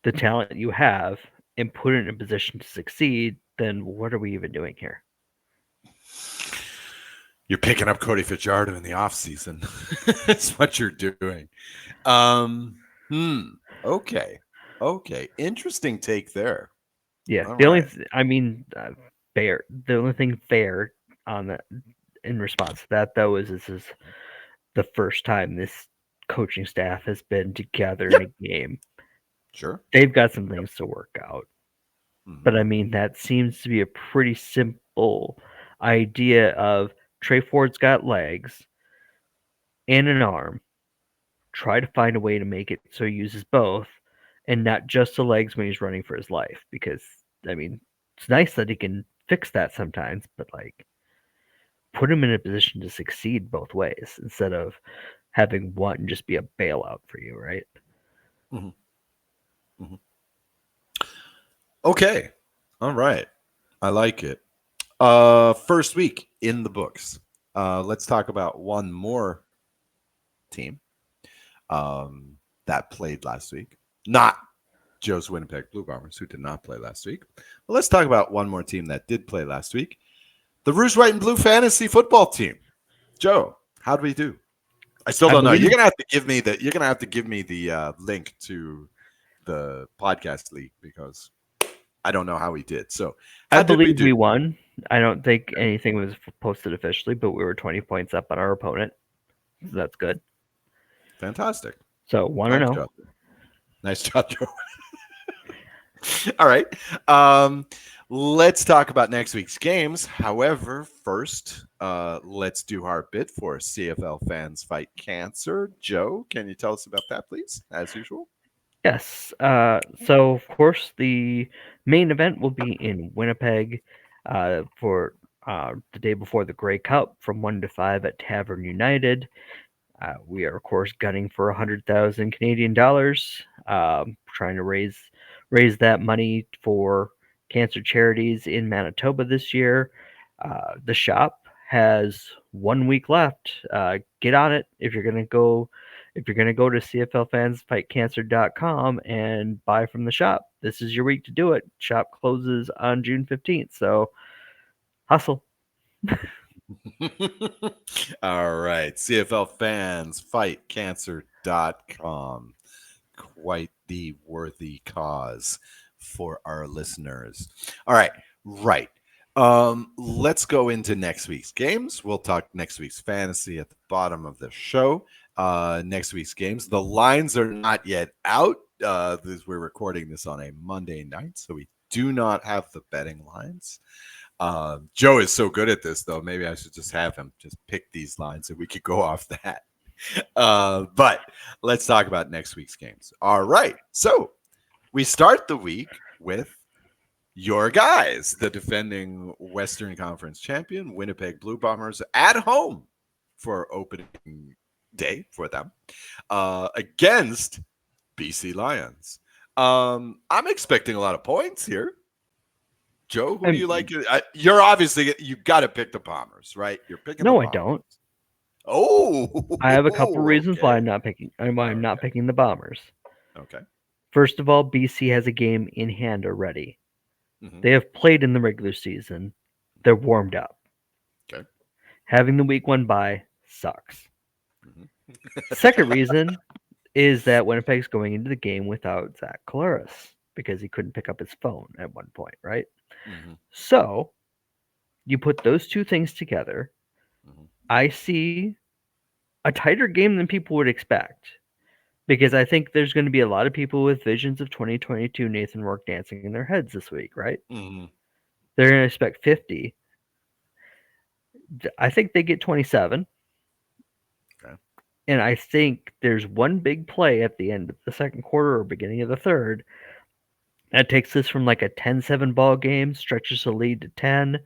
Speaker 2: the talent you have and put it in a position to succeed, then what are we even doing here?
Speaker 1: You're picking up Cody Fajardo in the offseason. That's what you're doing. Um, hmm. Okay. Okay. Interesting take there.
Speaker 2: Yeah,
Speaker 1: All
Speaker 2: the only
Speaker 1: right.
Speaker 2: I mean, fair. The only thing fair on that in response to that though is this is the first time this coaching staff has been together in
Speaker 1: Yep.
Speaker 2: a game.
Speaker 1: Sure.
Speaker 2: They've got some
Speaker 1: Yep.
Speaker 2: things to work out.
Speaker 1: Hmm.
Speaker 2: But I mean, that seems to be a pretty simple idea of Trey Ford's got legs and an arm. Try to find a way to make it so he uses both and not just the legs when he's running for his life. Because, I mean, it's nice that he can fix that sometimes, but like, put him in a position to succeed both ways instead of having one just be a bailout for you, right?
Speaker 1: Hmm. Hmm. Okay. All right. I like it. First week in the books. Let's talk about one more team um, that played last week. Not Joe's Winnipeg Blue Bombers, who did not play last week. But let's talk about one more team that did play last week. The Rouge, White, and Blue fantasy football team. Joe, how do we do? I still
Speaker 2: I
Speaker 1: don't know. You're
Speaker 2: believe
Speaker 1: gonna have to give me the. You're gonna have to give me the link to the podcast league because I don't know how we did. So,
Speaker 2: I
Speaker 1: how did we
Speaker 2: believe
Speaker 1: do?
Speaker 2: we won. I don't think anything was posted officially, but we were 20 points up on our opponent. So that's good.
Speaker 1: Fantastic.
Speaker 2: So 1 and
Speaker 1: Nice
Speaker 2: 0.
Speaker 1: job. Nice job, Joe. All right. Um, let's talk about next week's games. However, first, let's do our bit for CFL fans fight cancer. Joe, can you tell us about that, please, as usual?
Speaker 2: Yes. So of course the main event will be in Winnipeg for the day before the Grey Cup from 1 to 5 at Tavern United. We are of course gunning for 100,000 Canadian dollars, trying to raise that money for cancer charities in Manitoba this year. The shop has 1 week left. Get on it if you're going to go If you're going to go to CFLfansfightcancer.com and buy from the shop, this is your week to do it. Shop closes on June 15th, so hustle.
Speaker 1: All right. CFL fans, fightcancer.com. Quite the worthy cause for our listeners. All right. Right. Let's go into next week's games. We'll talk next week's fantasy at the bottom of the show. Next week's games. The lines are not yet out. We're recording this on a Monday night, so we do not have the betting lines. Joe is so good at this, though. Maybe I should just have him just pick these lines and we could go off that. But let's talk about next week's games. All right. So we start the week with your guys, the defending Western Conference champion, Winnipeg Blue Bombers, at home for opening day for them against BC Lions. I'm expecting a lot of points here. Joe, who do you like? You're obviously you got to pick the Bombers, right? You're picking the
Speaker 2: No, I
Speaker 1: Bombers.
Speaker 2: don't.
Speaker 1: Oh,
Speaker 2: I have a couple reasons why
Speaker 1: okay.
Speaker 2: I'm not picking. Why I'm not picking the Bombers.
Speaker 1: Okay.
Speaker 2: First of all, BC has a game in hand already.
Speaker 1: Mm-hmm.
Speaker 2: They have played in the regular season. They're warmed up.
Speaker 1: Okay.
Speaker 2: Having the week one bye sucks.
Speaker 1: Mm-hmm.
Speaker 2: Second reason is that Winnipeg's going into the game without Zach Collaros because he couldn't pick up his phone at one point, right?
Speaker 1: Mm-hmm.
Speaker 2: So you put those two things together.
Speaker 1: Mm-hmm.
Speaker 2: I see a tighter game than people would expect because I think there's going to be a lot of people with visions of 2022 Nathan Rourke dancing in their heads this week, right?
Speaker 1: Mm-hmm.
Speaker 2: They're going to expect 50. I think they get 27.
Speaker 1: Okay.
Speaker 2: And I think there's one big play at the end of the second quarter or beginning of the third that takes this from like a 10-7 ball game, stretches the lead to 10,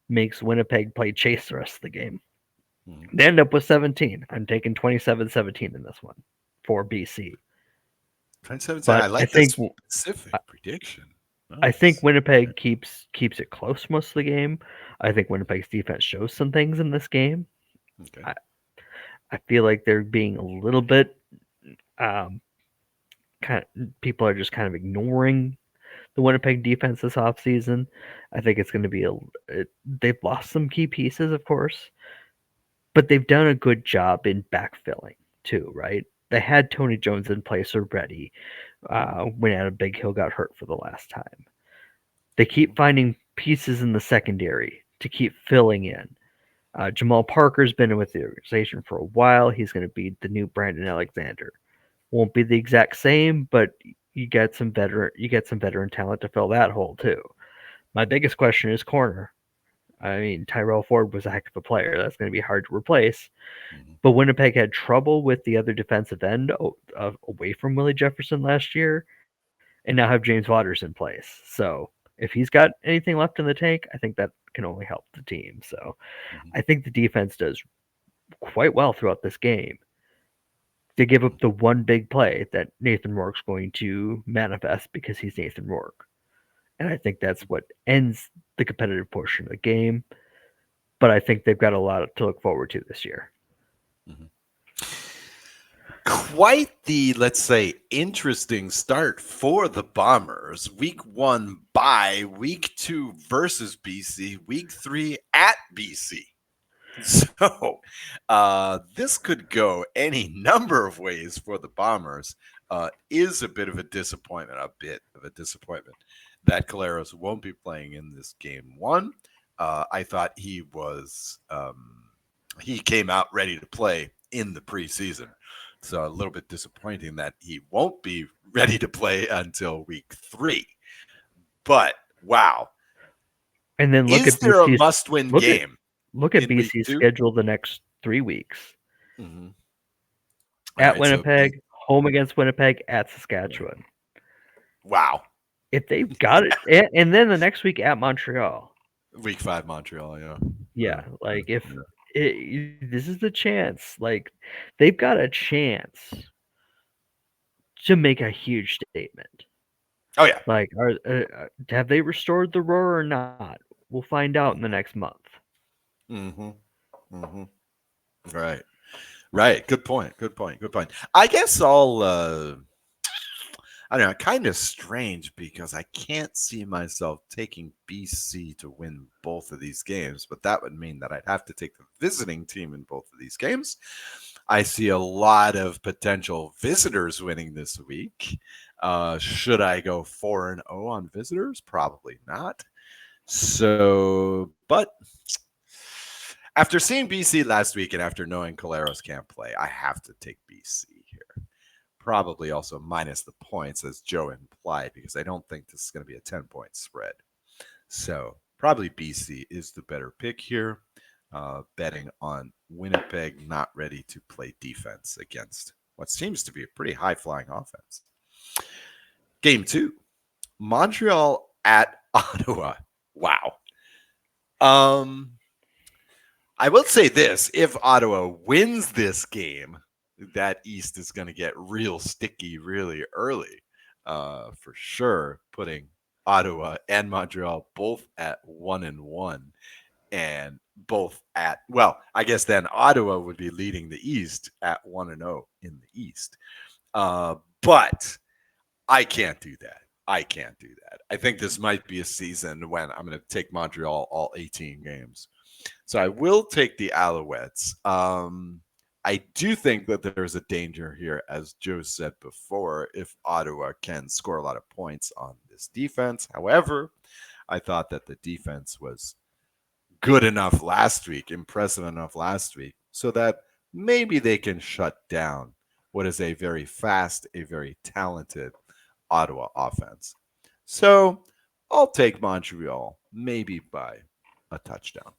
Speaker 2: makes Winnipeg play chase the rest of the game.
Speaker 1: Mm-hmm.
Speaker 2: They end up with 17. I'm taking 27-17 in this one for BC.
Speaker 1: 27. I
Speaker 2: But
Speaker 1: like this specific prediction. Nice.
Speaker 2: I think Winnipeg keeps it close most of the game. I think Winnipeg's defense shows some things in this game.
Speaker 1: Okay.
Speaker 2: I feel like they're being a little bit kind of, people are just kind of ignoring the Winnipeg defense this offseason. I think it's going to be they've lost some key pieces, of course, but they've done a good job in backfilling too, right? They had Tony Jones in place already when Adam Big Hill got hurt for the last time. They keep finding pieces in the secondary to keep filling in. Jamal Parker's been with the organization for a while. He's going to be the new Brandon Alexander. Won't be the exact same, but you get some veteran talent to fill that hole too. My biggest question is corner. I mean, Tyrell Ford was a heck of a player. That's going to be hard to replace.
Speaker 1: Mm-hmm.
Speaker 2: But Winnipeg had trouble with the other defensive end away from Willie Jefferson last year, and now have James Waters in place. So if he's got anything left in the tank, I think that can only help the team. So
Speaker 1: Mm-hmm.
Speaker 2: I think the defense does quite well throughout this game. They give up the one big play that Nathan Rourke's going to manifest because he's Nathan Rourke. And I think that's what ends the competitive portion of the game. But I think they've got a lot to look forward to this year.
Speaker 1: Mm-hmm. Quite the, let's say, interesting start for the Bombers. Week 1 bye, week 2 versus BC, week 3 at BC. So this could go any number of ways for the Bombers. Is a bit of a disappointment, that Collaros won't be playing in this game 1. I thought he came out ready to play in the preseason. So a little bit disappointing that he won't be ready to play until week 3. But wow.
Speaker 2: And then
Speaker 1: Is there a must-win game?
Speaker 2: Look at BC's schedule the next 3 weeks.
Speaker 1: Mm-hmm.
Speaker 2: At Winnipeg, home against Winnipeg, at Saskatchewan.
Speaker 1: Wow.
Speaker 2: If they've got it, and then the next week at Montreal.
Speaker 1: Week 5 Montreal, yeah.
Speaker 2: Yeah, like this is the chance. Like they've got a chance to make a huge statement.
Speaker 1: Oh yeah.
Speaker 2: Like, have they restored the roar or not? We'll find out in the next month.
Speaker 1: Mm-hmm. Mm-hmm. Right. Right. Good point. Good point. Good point. I guess I don't know, kind of strange because I can't see myself taking BC to win both of these games, but that would mean that I'd have to take the visiting team in both of these games. I see a lot of potential visitors winning this week. Should I go 4-0 on visitors? Probably not. So, but after seeing BC last week and after knowing Caleros can't play, I have to take BC here. Probably also minus the points, as Joe implied, because I don't think this is going to be a 10-point spread. So probably BC is the better pick here. Betting on Winnipeg not ready to play defense against what seems to be a pretty high flying offense. Game two, Montreal at Ottawa. Wow. Um, I will say this: if Ottawa wins this game, that East is going to get real sticky really early, for sure. Putting Ottawa and Montreal both at 1-1, and both at, well, I guess then Ottawa would be leading the East at 1-0 in the East. But I can't do that. I can't do that. I think this might be a season when I'm going to take Montreal all 18 games. So I will take the Alouettes. I do think that there's a danger here, as Joe said before, if Ottawa can score a lot of points on this defense. However, I thought that the defense was good enough last week, impressive enough last week, so that maybe they can shut down what is a very fast, a very talented Ottawa offense. So I'll take Montreal, maybe by a touchdown.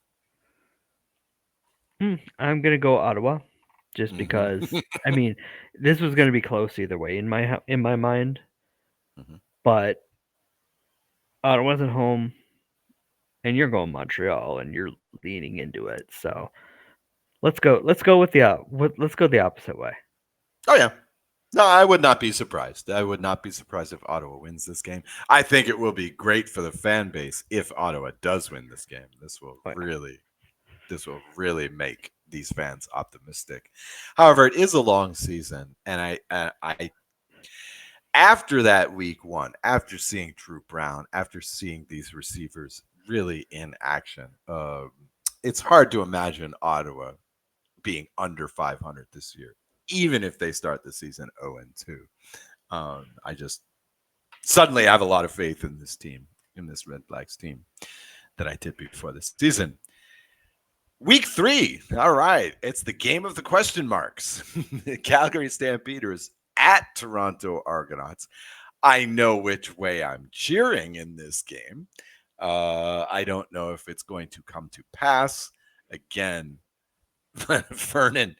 Speaker 2: I'm gonna go Ottawa, just because.
Speaker 1: Mm-hmm.
Speaker 2: I mean, this was gonna be close either way in my mind,
Speaker 1: Mm-hmm.
Speaker 2: but Ottawa's at home, and you're going Montreal, and you're leaning into it. So let's go. Let's go the opposite way.
Speaker 1: Oh, yeah. No, I would not be surprised. I would not be surprised if Ottawa wins this game. I think it will be great for the fan base if Ottawa does win this game.
Speaker 2: Oh, yeah.
Speaker 1: This will really make these fans optimistic. However, it is a long season, and I after that week one, after seeing Drew Brown, after seeing these receivers really in action, it's hard to imagine Ottawa being under 500 this year, even if they start the season 0-2. I just suddenly have a lot of faith in this team, in this Red Blacks team that I did before the season. Week three. All right. It's the game of the question marks. Calgary Stampeders at Toronto Argonauts. I know which way I'm cheering in this game. I don't know if it's going to come to pass. Again, Vernon,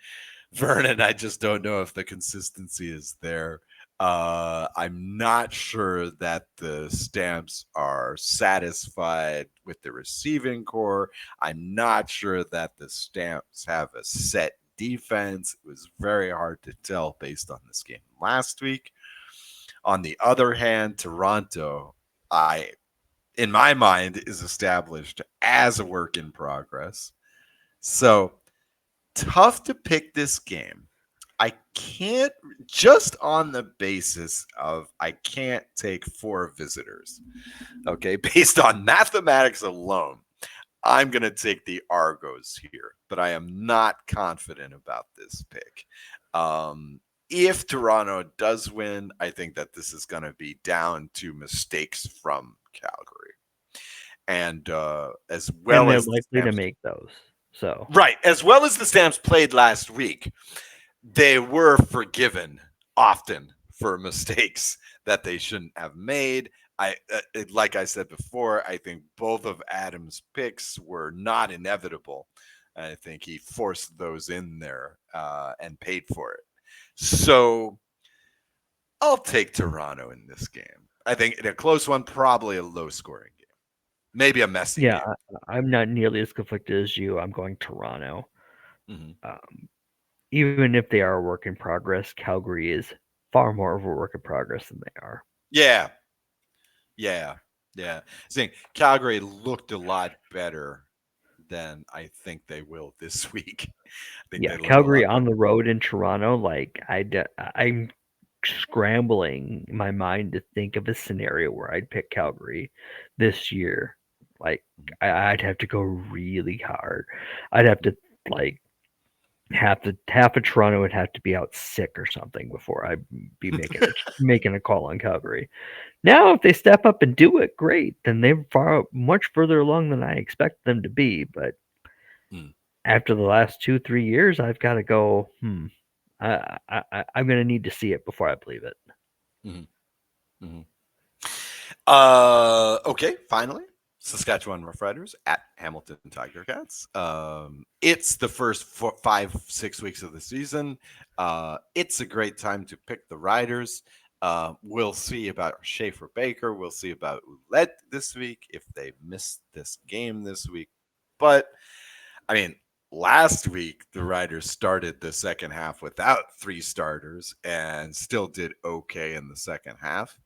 Speaker 1: I just don't know if the consistency is there. I'm not sure that the Stamps are satisfied with the receiving core. I'm not sure that the Stamps have a set defense. It was very hard to tell based on this game last week. On the other hand, Toronto, in my mind, is established as a work in progress. So tough to pick this game. I can't, just on the basis of I can't take 4 visitors. Okay, based on mathematics alone, I'm going to take the Argos here, but I am not confident about this pick. If Toronto does win, I think that this is going to be down to mistakes from Calgary. And as
Speaker 2: And
Speaker 1: well
Speaker 2: they're
Speaker 1: as the
Speaker 2: likely to
Speaker 1: Stamps,
Speaker 2: make those. So
Speaker 1: right, as well as the Stamps played last week, they were forgiven often for mistakes that they shouldn't have made. Like I said before, I think both of Adams' picks were not inevitable. I think he forced those in there and paid for it. So I'll take Toronto in this game. I think in a close one, probably a low scoring game, maybe a messy
Speaker 2: yeah,
Speaker 1: game.
Speaker 2: I'm not nearly as conflicted as you. I'm going Toronto.
Speaker 1: Mm-hmm.
Speaker 2: Even if they are a work in progress, Calgary is far more of a work in progress than they are.
Speaker 1: Yeah, yeah, yeah. I think Calgary looked a lot better than I think they will this week. I think
Speaker 2: Yeah,
Speaker 1: they look a
Speaker 2: Calgary
Speaker 1: lot
Speaker 2: on
Speaker 1: better.
Speaker 2: the road in Toronto. Like I'm scrambling my mind to think of a scenario where I'd pick Calgary this year. Like I'd have to go really hard. I'd have to like half of Toronto would have to be out sick or something before I'd be making a call on Calgary. Now, if they step up and do it, great. Then they're much further along than I expect them to be. But
Speaker 1: Mm,
Speaker 2: after the last 2 3 years, I've got to go. I'm going to need to see it before I believe it.
Speaker 1: mhm, mhm. Okay, finally, Saskatchewan Roughriders at Hamilton Tiger Cats. It's the first 5 6 weeks of the season. It's a great time to pick the riders. We'll see about Schaefer Baker. We'll see about Ouellette this week if they miss this game this week. But I mean, last week the Riders started the second half without three starters and still did okay in the second half.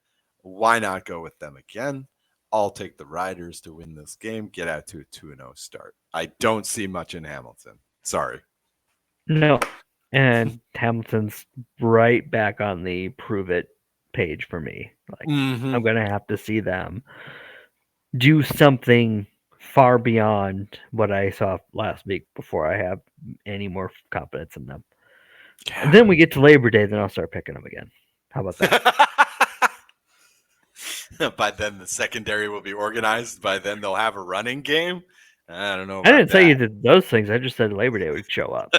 Speaker 1: Why not go with them again? I'll take the Riders to win this game, get out to a 2-0 start. I don't see much in Hamilton. Sorry.
Speaker 2: No, and Hamilton's right back on the prove it page for me. Like
Speaker 1: Mm-hmm.
Speaker 2: I'm going to have to see them do something far beyond what I saw last week before I have any more confidence in them. And
Speaker 1: Yeah.
Speaker 2: then we get to Labor Day, then I'll start picking them again. How about that?
Speaker 1: By then, the secondary will be organized. By then, they'll have a running game. I don't know
Speaker 2: I
Speaker 1: about
Speaker 2: didn't say you
Speaker 1: that.
Speaker 2: did those things. I just said Labor Day would show up.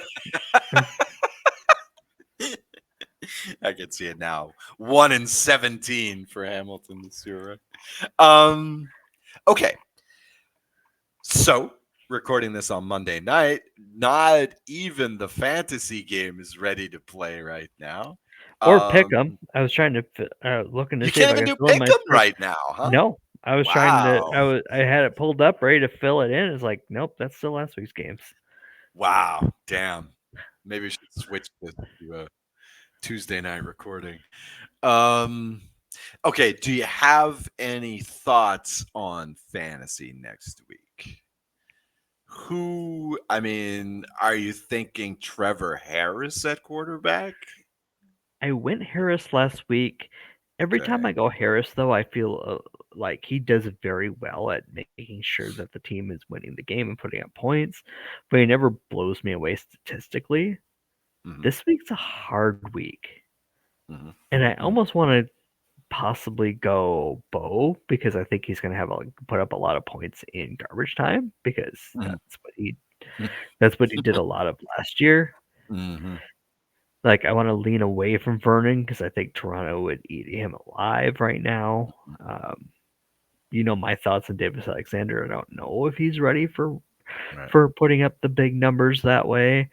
Speaker 1: I can see it now. 1-17 for Hamilton this year, right? Okay. So, recording this on Monday night, not even the fantasy game is ready to play right now.
Speaker 2: Or pick them.
Speaker 1: Um,
Speaker 2: I was trying to looking to
Speaker 1: you
Speaker 2: see if
Speaker 1: can't
Speaker 2: I
Speaker 1: even
Speaker 2: could
Speaker 1: do
Speaker 2: fill in
Speaker 1: pick
Speaker 2: my
Speaker 1: 'em
Speaker 2: spread.
Speaker 1: right now, huh?
Speaker 2: No, I was trying to.
Speaker 1: Wow.
Speaker 2: I had it pulled up ready to fill it in. It's like, nope, that's still last week's games.
Speaker 1: Wow. Damn. Maybe we should switch this to a Tuesday night recording. Um, okay. Do you have any thoughts on fantasy next week? I mean, are you thinking Trevor Harris at quarterback?
Speaker 2: I went Harris last week. Every time
Speaker 1: Okay.
Speaker 2: I go Harris, though, I feel like he does very well at making sure that the team is winning the game and putting up points, but he never blows me away statistically.
Speaker 1: Mm-hmm,
Speaker 2: This week's a hard week,
Speaker 1: mm-hmm,
Speaker 2: and I
Speaker 1: mm-hmm,
Speaker 2: almost want to possibly go Bo because I think he's going to have put up a lot of points in garbage time because that's what he did a lot of last year.
Speaker 1: mm-hmm,
Speaker 2: Like I want to lean away from Vernon because I think Toronto would eat him alive right now. Um, my thoughts on Davis Alexander. I don't know if he's ready
Speaker 1: right.
Speaker 2: for putting up the big numbers that way.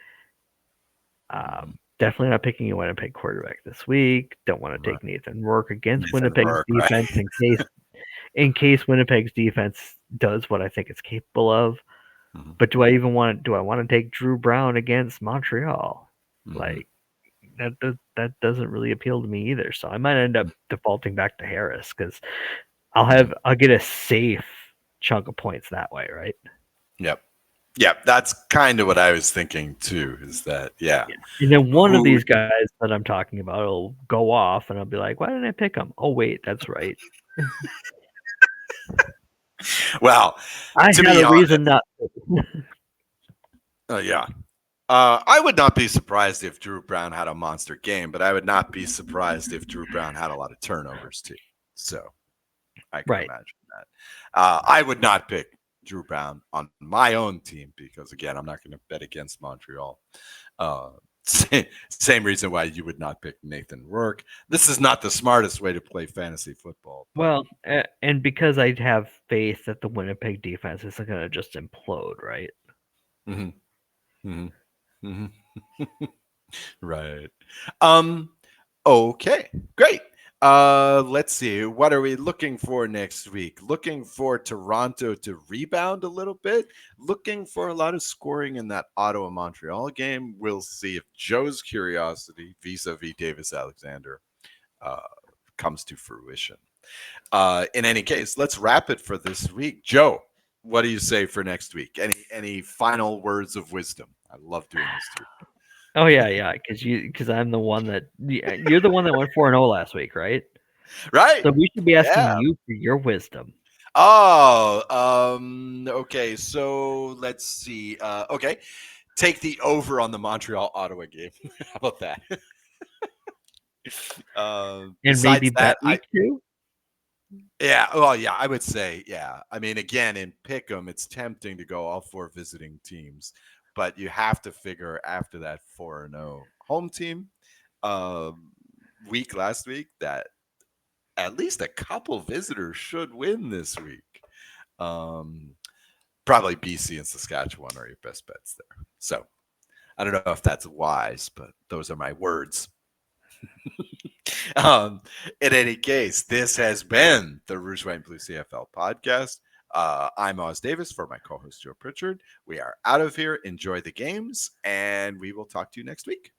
Speaker 1: Mm-hmm,
Speaker 2: Definitely not picking a Winnipeg quarterback this week. Don't want to
Speaker 1: right.
Speaker 2: take Nathan Rourke against
Speaker 1: Nathan
Speaker 2: Winnipeg's
Speaker 1: Rourke, right?
Speaker 2: defense in case Winnipeg's defense does what I think it's capable of.
Speaker 1: Mm-hmm,
Speaker 2: But do I want to take Drew Brown against Montreal?
Speaker 1: mm-hmm,
Speaker 2: Like that doesn't really appeal to me either. So I might end up defaulting back to Harris because
Speaker 1: mm-hmm.
Speaker 2: I'll get a safe chunk of points that way, right?
Speaker 1: Yep. Yep. That's kind of what I was thinking too. Is that yeah?
Speaker 2: Yeah. And then one of
Speaker 1: Who?
Speaker 2: these guys that I'm talking about will go off, and I'll be like, "Why didn't I pick him? Oh wait, that's right.
Speaker 1: Well,
Speaker 2: I
Speaker 1: to
Speaker 2: had
Speaker 1: be
Speaker 2: a
Speaker 1: honest,
Speaker 2: reason not."
Speaker 1: yeah. I would not be surprised if Drew Brown had a monster game, but I would not be surprised if Drew Brown had a lot of turnovers too. So I can
Speaker 2: Right.
Speaker 1: imagine that. I would not pick Drew Brown on my own team because, again, I'm not going to bet against Montreal. Uh, same reason why you would not pick Nathan Rourke. This is not the smartest way to play fantasy football, but
Speaker 2: Well, and because I have faith that the Winnipeg defense isn't going to just implode, right?
Speaker 1: mhm, mhm, mhm. Right. Um. Okay. Great. Let's see. What are we looking for next week? Looking for Toronto to rebound a little bit. Looking for a lot of scoring in that Ottawa Montreal game. We'll see if Joe's curiosity vis-a-vis Davis Alexander uh, comes to fruition. In any case, let's wrap it for this week. Joe, what do you say for next week? Any final words of wisdom? I love doing this to you.
Speaker 2: Oh yeah, because I'm the one that you're the one that went 4-0 last week, right?
Speaker 1: Right?
Speaker 2: So we should be asking
Speaker 1: Yeah.
Speaker 2: you for your wisdom.
Speaker 1: Oh, okay. So let's see. Okay, take the over on the Montreal Ottawa game. How about that?
Speaker 2: And maybe
Speaker 1: Besides
Speaker 2: bet
Speaker 1: that,
Speaker 2: week 2?
Speaker 1: yeah. Well, yeah, I would say, yeah. I mean, again, in Pick'em, it's tempting to go all 4 visiting teams, but you have to figure after that 4-0 home team um, week last week that at least a couple visitors should win this week. Um, Probably BC and Saskatchewan are your best bets there. So I don't know if that's wise, but those are my words. um, in any case, this has been the Rouge, White, and Blue CFL podcast. I'm Oz Davis for my co-host Joe Pritchard. We are out of here. Enjoy the games, and we will talk to you next week.